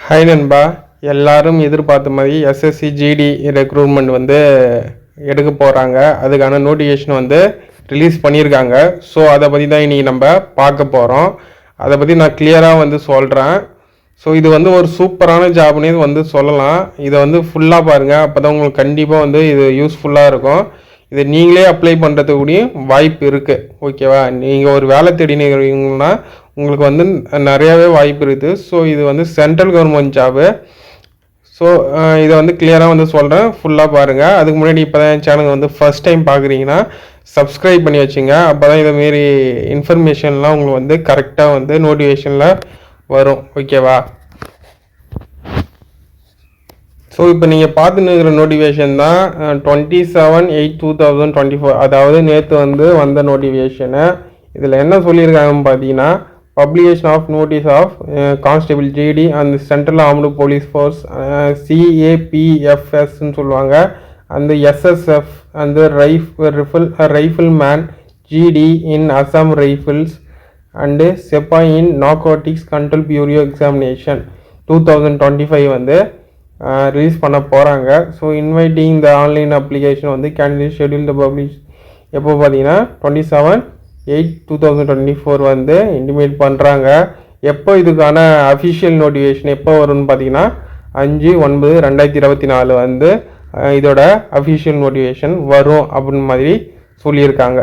Hi நண்பா, எல்லாரும் எதிர்பார்த்த மாதிரி எஸ்எஸ்சி ஜிடி ரெக்ரூட்மெண்ட் வந்து எடுக்க போகிறாங்க. அதுக்கான நோட்டிஃபிகேஷன் வந்து ரிலீஸ் பண்ணியிருக்காங்க. ஸோ அதை பற்றி தான் இன்றைக்கி நம்ம பார்க்க போகிறோம். அதை பற்றி நான் கிளியராக வந்து சொல்கிறேன். ஸோ இது வந்து ஒரு சூப்பரான ஜாப்னே வந்து சொல்லலாம். இதை வந்து ஃபுல்லாக பாருங்கள், அப்போ தான் உங்களுக்கு கண்டிப்பாக வந்து இது யூஸ்ஃபுல்லாக இருக்கும். இதை நீங்களே அப்ளை பண்ணுறதுக்கூடிய வாய்ப்பு இருக்குது. ஓகேவா? நீங்கள் ஒரு வேலை தேடினீங்கன்னா உங்களுக்கு வந்து நிறையாவே வாய்ப்பு இருக்குது. ஸோ இது வந்து சென்ட்ரல் கவர்மெண்ட் ஜாபு. ஸோ இதை வந்து கிளியராக வந்து சொல்கிறேன், ஃபுல்லாக பாருங்கள். அதுக்கு முன்னாடி இப்போ தான் என் சேனல் வந்து ஃபஸ்ட் டைம் பார்க்குறீங்கன்னா சப்ஸ்கிரைப் பண்ணி வச்சுங்க. அப்போ தான் இதேமாரி இன்ஃபர்மேஷன்லாம் உங்களுக்கு வந்து கரெக்டாக வந்து நோட்டிஃபிகேஷனில் வரும். ஓகேவா? ஸோ இப்போ நீங்கள் பார்த்துன்னு இருக்கிற நோட்டிஃபிகேஷன் தான் 27/8/2024, அதாவது நேற்று வந்து வந்த நோட்டிஃபிகேஷனு. இதில் என்ன சொல்லியிருக்காங்கன்னு பார்த்தீங்கன்னா, publication of notice of constable GD அந்த சென்ட்ரல் ஆர்ம்டு போலீஸ் ஃபோர்ஸ் CAPFSன்னு சொல்லுவாங்க, அந்த SSF அந்த rifle man GD in Assam rifles and sepoy in narcotics control bureau examination 2025 வந்து ரிலீஸ் பண்ண போகிறாங்க. So inviting the online application வந்து கேண்டிடேட் ஷெட்யூல் த பப்ளிஷ் எப்போ பார்த்தீங்கன்னா 27/8/2024 வந்து இன்டிமேட் பண்ணுறாங்க. எப்போ இதுக்கான அஃபிஷியல் நோட்டிஃபிகேஷன் எப்போ வரும்னு பார்த்தீங்கன்னா 5/9/2024 வந்து இதோட அஃபிஷியல் நோட்டிஃபிகேஷன் வரும் அப்படின்னு மாதிரி சொல்லியிருக்காங்க.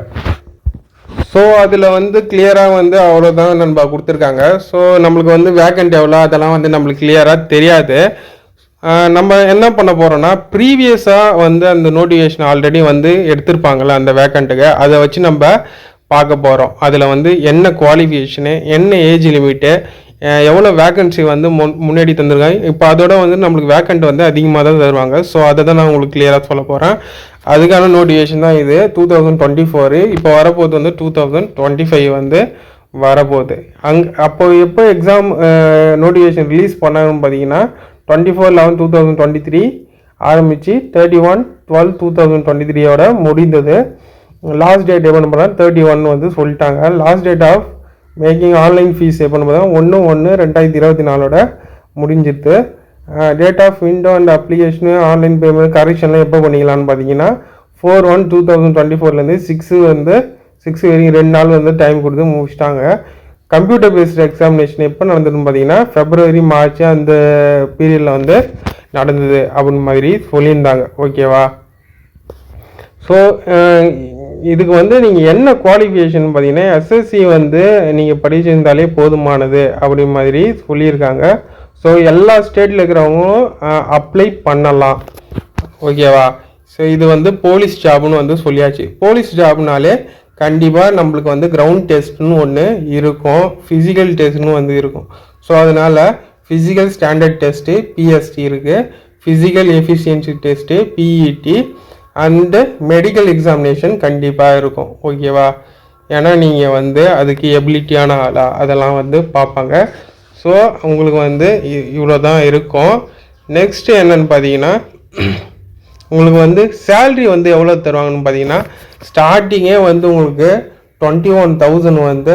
ஸோ அதில் வந்து கிளியராக வந்து அவ்வளோதான் நண்பா கொடுத்துருக்காங்க. ஸோ நம்மளுக்கு வந்து வேக்கண்ட் எவ்வளோ அதெல்லாம் வந்து நம்மளுக்கு கிளியராக தெரியாது. நம்ம என்ன பண்ண போகிறோன்னா, ப்ரீவியஸாக வந்து அந்த நோட்டிஃபிகேஷன் ஆல்ரெடி வந்து எடுத்திருப்பாங்கள்ல அந்த வேக்கண்ட்டுக்கு, அதை வச்சு நம்ம பார்க்க போகிறோம். அதில் வந்து என்ன குவாலிஃபிகேஷனு, என்ன ஏஜ் லிமிட்டு, எவ்வளோ வேக்கன்சி வந்து முன்னாடி தந்துருக்காங்க. இப்போ அதோட வந்து நம்மளுக்கு வேக்கண்ட் வந்து அதிகமாக தான் தருவாங்க. ஸோ அதை தான் நான் உங்களுக்கு கிளியராக சொல்ல போகிறேன். அதுக்கான நோட்டிஃபிகேஷன் தான் இது 2024. இப்போ வரப்போது வந்து 2025 வந்து வரப்போகுது. அப்போ எப்போ எக்ஸாம் நோட்டிஃபிகேஷன் ரிலீஸ் பண்ணாங்கன்னு பார்த்தீங்கன்னா 24/11/2023 ஆரம்பித்து 31/12/2023 முடிந்தது. லாஸ்ட் டேட் எப்போ பண்ணால் 31 வந்து சொல்லிட்டாங்க. Last date of making online fees எப்போ பார்த்தா 1/1/2024 முடிஞ்சிருது. Date of window and application online payment கரெக்ஷன்லாம் எப்போ பண்ணிக்கலான்னு பார்த்தீங்கன்னா 4/1/2024 6 வரைக்கும் 2 நாள் வந்து டைம் கொடுத்து முடிச்சிட்டாங்க. கம்ப்யூட்டர் பேஸ்டு எக்ஸாமினேஷன் எப்போ நடந்ததுன்னு பார்த்தீங்கன்னா February March அந்த பீரியடில் வந்து நடந்தது அப்படின்னு மாதிரி சொல்லியிருந்தாங்க. ஓகேவா? ஸோ இதுக்கு வந்து நீங்கள் என்ன குவாலிஃபிகேஷன் பார்த்தீங்கன்னா எஸ்எஸ்சி வந்து நீங்கள் படிச்சிருந்தாலே போதுமானது அப்படி மாதிரி சொல்லியிருக்காங்க. ஸோ எல்லா ஸ்டேட்டில் இருக்கிறவங்களும் அப்ளை பண்ணலாம். ஓகேவா? ஸோ இது வந்து போலீஸ் ஜாப்னு வந்து சொல்லியாச்சு. போலீஸ் ஜாப்னாலே கண்டிப்பாக நம்மளுக்கு வந்து கிரவுண்ட் டெஸ்ட்னு ஒன்று இருக்கும், ஃபிசிக்கல் டெஸ்ட்னு வந்து இருக்கும். ஸோ அதனால் ஃபிசிக்கல் ஸ்டாண்டர்ட் டெஸ்ட்டு PST இருக்குது, physical efficiency test PET and medical examination கண்டிப்பாக இருக்கும். ஓகேவா? ஏன்னா நீங்கள் வந்து அதுக்கு எபிலிட்டியான ஆளா அதெல்லாம் வந்து பார்ப்பாங்க. ஸோ உங்களுக்கு வந்து இவ்வளோ தான் இருக்கும். நெக்ஸ்ட்டு என்னென்னு பார்த்தீங்கன்னா, உங்களுக்கு வந்து சேல்ரி வந்து எவ்வளோ தருவாங்கன்னு பார்த்தீங்கன்னா ஸ்டார்டிங்கே வந்து உங்களுக்கு 21,000 வந்து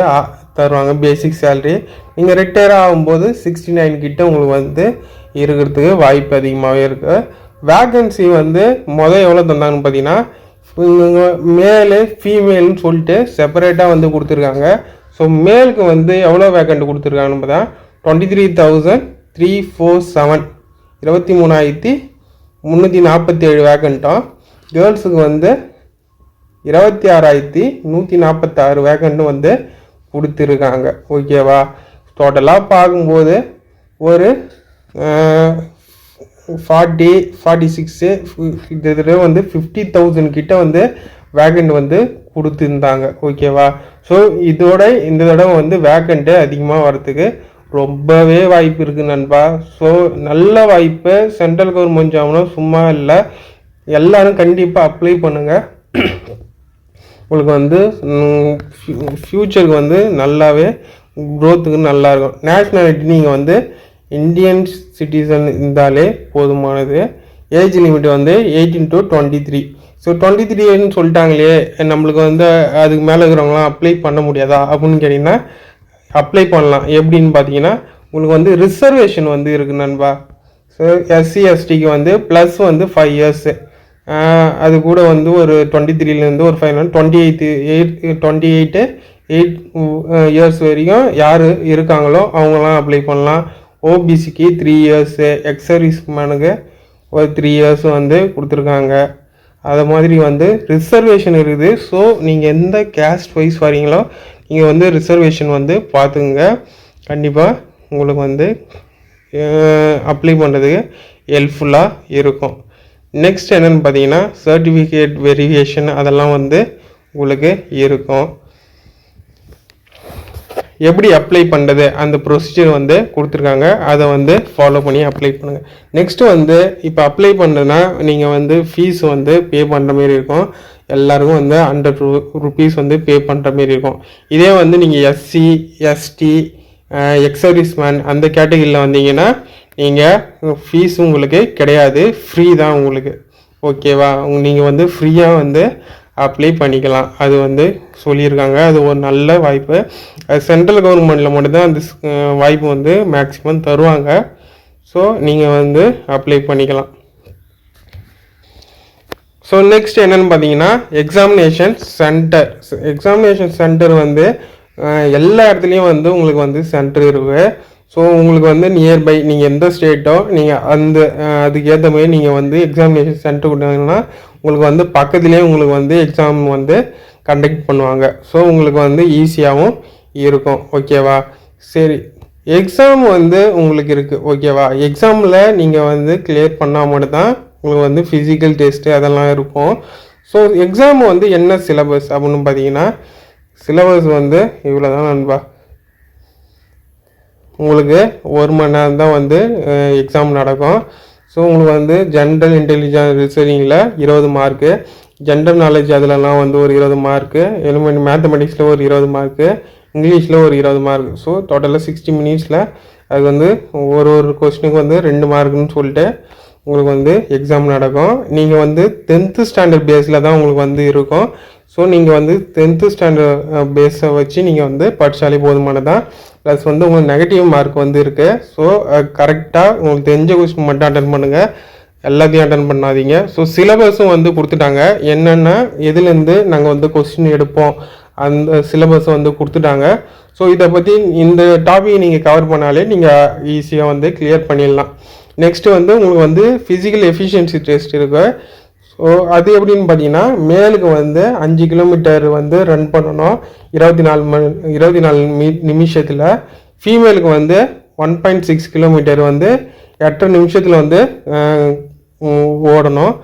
தருவாங்க பேசிக் சேல்ரி. நீங்கள் ரிட்டையர் ஆகும்போது 69 கிட்ட உங்களுக்கு வந்து இருக்கிறதுக்கு வாய்ப்பு அதிகமாகவே இருக்குது. வேக்கன்சி வந்து எவ்வளோ தந்தாங்கன்னு பார்த்தீங்கன்னா மேலு ஃபீமேல்னு சொல்லிட்டு செப்பரேட்டாக வந்து கொடுத்துருக்காங்க. ஸோ மேலுக்கு வந்து எவ்வளோ வேக்கண்ட் கொடுத்துருக்காங்கன்னு பார்த்தா 23,347 23,347 வேக்கண்ட்டும், கேர்ள்ஸுக்கு வந்து 26,146 வேக்கண்ட்டும் வந்து கொடுத்துருக்காங்க. ஓகேவா? டோட்டலாக பார்க்கும்போது ஒரு 46 கிட்டத்தட்ட வந்து 50,000 கிட்ட வந்து வேக்கண்ட் வந்து கொடுத்துருந்தாங்க. ஓகேவா? ஸோ இந்த தடவை வந்து வேக்கண்ட்டு அதிகமாக வரத்துக்கு ரொம்பவே வாய்ப்பு இருக்குது நண்பா. ஸோ நல்ல வாய்ப்பு. சென்ட்ரல் கவர்மெண்ட் ஜாப்னா சும்மா இல்லை, எல்லோரும் கண்டிப்பாக அப்ளை பண்ணுங்கள். உங்களுக்கு வந்து ஃப்யூச்சருக்கு வந்து நல்லாவே க்ரோத்துக்கு நல்லாயிருக்கும். நேஷ்னாலிட்டி நீங்கள் வந்து இந்தியன் சிட்டிசன் இருந்தாலே போதுமானது. ஏஜ் லிமிட் வந்து 18 to 23. ஸோ 23 சொல்லிட்டாங்களே, நம்மளுக்கு வந்து அதுக்கு மேலே இருக்கிறவங்களாம் அப்ளை பண்ண முடியாதா அப்படின்னு கேட்டிங்கன்னா அப்ளை பண்ணலாம். எப்படின்னு பார்த்தீங்கன்னா உங்களுக்கு வந்து ரிசர்வேஷன் வந்து இருக்குது நண்பா. ஸோ எஸ்சி எஸ்டிக்கு வந்து ப்ளஸ் வந்து 5 இயர்ஸு, அது கூட வந்து ஒரு 23லேருந்து ஒரு 5 28 இயர்ஸ் வரைக்கும் யார் இருக்காங்களோ அவங்களாம் அப்ளை பண்ணலாம். ஓபிசிக்கு 3 இயர்ஸு, எக்ஸர்வீஸ் மேனுக்கு ஒரு 3 இயர்ஸ் வந்து கொடுத்துருக்காங்க. அது மாதிரி வந்து ரிசர்வேஷன் இருக்குது. ஸோ நீங்கள் எந்த கேஸ்ட் வைஸ் வரீங்களோ நீங்கள் வந்து ரிசர்வேஷன் வந்து பார்த்துங்க. கண்டிப்பாக உங்களுக்கு வந்து அப்ளை பண்ணுறதுக்கு ஹெல்ப்ஃபுல்லாக இருக்கும். நெக்ஸ்ட் என்னென்னு பார்த்தீங்கன்னா சர்டிஃபிகேட் வெரிஃபிகேஷன் அதெல்லாம் வந்து உங்களுக்கு இருக்கும். எப்படி அப்ளை பண்ணுறது அந்த ப்ரொசீஜர் வந்து கொடுத்துருக்காங்க, அதை வந்து ஃபாலோ பண்ணி அப்ளை பண்ணுங்கள். நெக்ஸ்ட்டு வந்து இப்போ அப்ளை பண்ணுறதுனா நீங்கள் வந்து ஃபீஸ் வந்து பே பண்ணுற மாரி இருக்கும். எல்லாருக்கும் வந்து 100 rupees வந்து பே பண்ணுற மாரி இருக்கும். இதே வந்து நீங்கள் எஸ்சி எஸ்டி எக்ஸர்வீஸ் மேன் அந்த கேட்டகரியில் வந்தீங்கன்னா நீங்கள் ஃபீஸ் உங்களுக்கு கிடையாது, ஃப்ரீ தான் உங்களுக்கு. ஓகேவா? நீங்கள் வந்து ஃப்ரீயாக வந்து அப்ளை பண்ணிக்கலாம். அது வந்து சொல்லியிருக்காங்க. அது ஒரு நல்ல வாய்ப்பு. சென்ட்ரல் கவர்மெண்ட்டில் மட்டும்தான் அந்த வாய்ப்பு வந்து மேக்ஸிமம் தருவாங்க. ஸோ நீங்கள் வந்து அப்ளை பண்ணிக்கலாம். ஸோ நெக்ஸ்ட் என்னென்னு பார்த்தீங்கன்னா எக்ஸாமினேஷன் சென்டர் வந்து எல்லா இடத்துலையும் வந்து உங்களுக்கு வந்து சென்டர் இருக்குது. ஸோ உங்களுக்கு வந்து நியர்பை நீங்கள் எந்த ஸ்டேட்டோ நீங்கள் அந்த அதுக்கேற்ற மாதிரி நீங்கள் வந்து எக்ஸாமினேஷன் சென்டர் கொடுத்தீங்கன்னா உங்களுக்கு வந்து பக்கத்துலேயே உங்களுக்கு வந்து எக்ஸாம் வந்து கண்டக்ட் பண்ணுவாங்க. ஸோ உங்களுக்கு வந்து ஈஸியாகவும் இருக்கும். ஓகேவா? சரி, எக்ஸாம் வந்து உங்களுக்கு இருக்குது. ஓகேவா? எக்ஸாமில் நீங்கள் வந்து கிளியர் பண்ணால் மட்டும்தான் உங்களுக்கு வந்து ஃபிசிக்கல் டெஸ்ட்டு அதெல்லாம் இருக்கும். ஸோ எக்ஸாம் வந்து என்ன சிலபஸ் அப்படின்னு பார்த்தீங்கன்னா சிலபஸ் வந்து இவ்வளோ தான் நண்பா. உங்களுக்கு 1 மணி நேரம் தான் வந்து எக்ஸாம் நடக்கும். ஸோ உங்களுக்கு வந்து ஜென்ரல் இன்டெலிஜென்ஸ் ரிசர்ச்சிங்கில் 20 மார்க்கு, ஜென்ரல் நாலேஜ் அதிலலாம் வந்து ஒரு 20 மார்க்கு, மேத்தமெட்டிக்ஸில் ஒரு 20 மார்க்கு, இங்கிலீஷில் ஒரு 20 மார்க். ஸோ டோட்டலாக 60 மினிட்ஸில் அது வந்து ஒரு கொஸ்டினுக்கு வந்து 2 மார்க்குன்னு சொல்லிட்டு உங்களுக்கு வந்து எக்ஸாம் நடக்கும். நீங்கள் வந்து 10th ஸ்டாண்டர்ட் பேஸில் தான் உங்களுக்கு வந்து இருக்கும். ஸோ நீங்கள் வந்து 10th ஸ்டாண்டர்ட் பேஸை வச்சு நீங்கள் வந்து படித்தாலே போதுமானதான். ப்ளஸ் வந்து உங்களுக்கு நெகட்டிவ் மார்க் வந்து இருக்குது. ஸோ கரெக்டாக உங்களுக்கு தெரிஞ்ச கொஸ்டின் மட்டும் அட்டன் பண்ணுங்கள், எல்லாத்தையும் அட்டன் பண்ணாதீங்க. ஸோ சிலபஸும் வந்து கொடுத்துட்டாங்க. என்னென்னா எதுலேருந்து நாங்கள் வந்து கொஸ்டின் எடுப்போம் அந்த சிலபஸை வந்து கொடுத்துட்டாங்க. ஸோ இதை பற்றி இந்த டாபிக் நீங்கள் கவர் பண்ணாலே நீங்கள் ஈஸியாக வந்து கிளியர் பண்ணிடலாம். நெக்ஸ்ட்டு வந்து உங்களுக்கு வந்து ஃபிசிக்கல் எஃபிஷியன்சி டெஸ்ட் இருக்குது. ஸோ அது எப்படின்னு பார்த்தீங்கன்னா மேலுக்கு வந்து 5 கிலோமீட்டர் வந்து ரன் பண்ணணும் 24 நிமிஷத்தில். ஃபீமேலுக்கு வந்து 1.6 கிலோமீட்டர் வந்து 8 நிமிஷத்தில் வந்து ஓடணும்.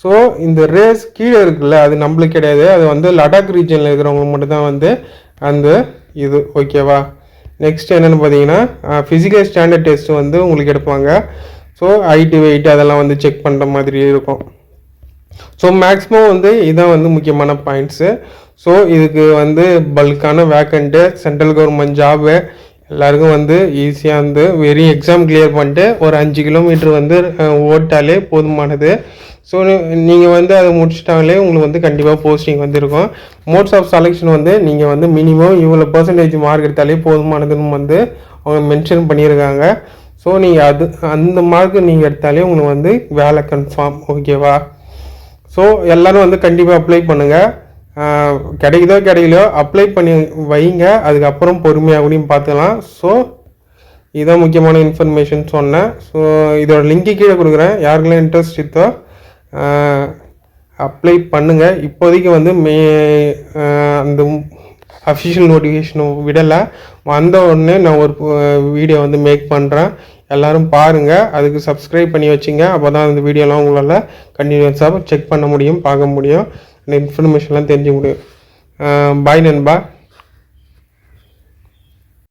ஸோ இந்த ரேஸ் கீழே இருக்குல்ல அது நம்மளுக்கு கிடையாது, அது வந்து லடாக் ரீஜனில் இருக்கிறவங்க மட்டும்தான் வந்து அந்த இது. ஓகேவா? நெக்ஸ்ட் என்னென்னு பார்த்தீங்கன்னா ஃபிசிக்கல் ஸ்டாண்டர்ட் டெஸ்ட் வந்து உங்களுக்கு எடுப்பாங்க. ஸோ ஹைட்டு வெயிட் அதெல்லாம் வந்து செக் பண்ணுற மாதிரி இருக்கும். ஸோ மேக்ஸிமம் வந்து இதான் வந்து முக்கியமான பாயிண்ட்ஸு. ஸோ இதுக்கு வந்து பல்கான வேக்கண்ட்டு சென்ட்ரல் கவர்மெண்ட் ஜாபு எல்லாருக்கும் வந்து ஈஸியாக வந்து வெறும் எக்ஸாம் கிளியர் பண்ணிட்டு ஒரு 5 கிலோமீட்டர் வந்து ஓட்டாலே போதுமானது. ஸோ நீங்கள் வந்து அதை முடிச்சிட்டாலே உங்களுக்கு வந்து கண்டிப்பாக போஸ்டிங் வந்து இருக்கும். மோட்ஸ் ஆஃப் செலெக்ஷன் வந்து நீங்கள் வந்து மினிமம் இவ்வளோ % மார்க் எடுத்தாலே போதுமானதுன்னு வந்து அவங்க மென்ஷன் பண்ணியிருக்காங்க. ஸோ நீங்கள் அந்த மார்க்கு நீங்கள் எடுத்தாலே உங்களுக்கு வந்து வேலை கன்ஃபார்ம். ஓகேவா? ஸோ எல்லோரும் வந்து கண்டிப்பாக அப்ளை பண்ணுங்கள். கிடைக்குதோ கிடைக்கலையோ அப்ளை பண்ணி வைங்க, அதுக்கப்புறம் பொறுமையாக கூடயும் பார்த்துக்கலாம். ஸோ இதான் முக்கியமான இன்ஃபர்மேஷன் சொன்னேன். ஸோ இதோட லிங்க்கு கீழே கொடுக்குறேன், யாருக்கெல்லாம் இன்ட்ரெஸ்ட் இருக்கோ அப்ளை பண்ணுங்கள். இப்போதைக்கு வந்து அந்த அஃபிஷியல் நோட்டிஃபிகேஷன் விடலை, வந்த உடனே நான் ஒரு வீடியோ வந்து மேக் பண்ணுறேன், எல்லோரும் பாருங்கள். அதுக்கு சப்ஸ்கிரைப் பண்ணி வச்சுங்க. அப்போ தான் அந்த வீடியோலாம் உங்களால் கண்டினியூஸாக செக் பண்ண முடியும், பார்க்க முடியும், இந்த இன்ஃபர்மேஷன்லாம் தெரிஞ்சுக்க முடியும். பாய் நண்பா.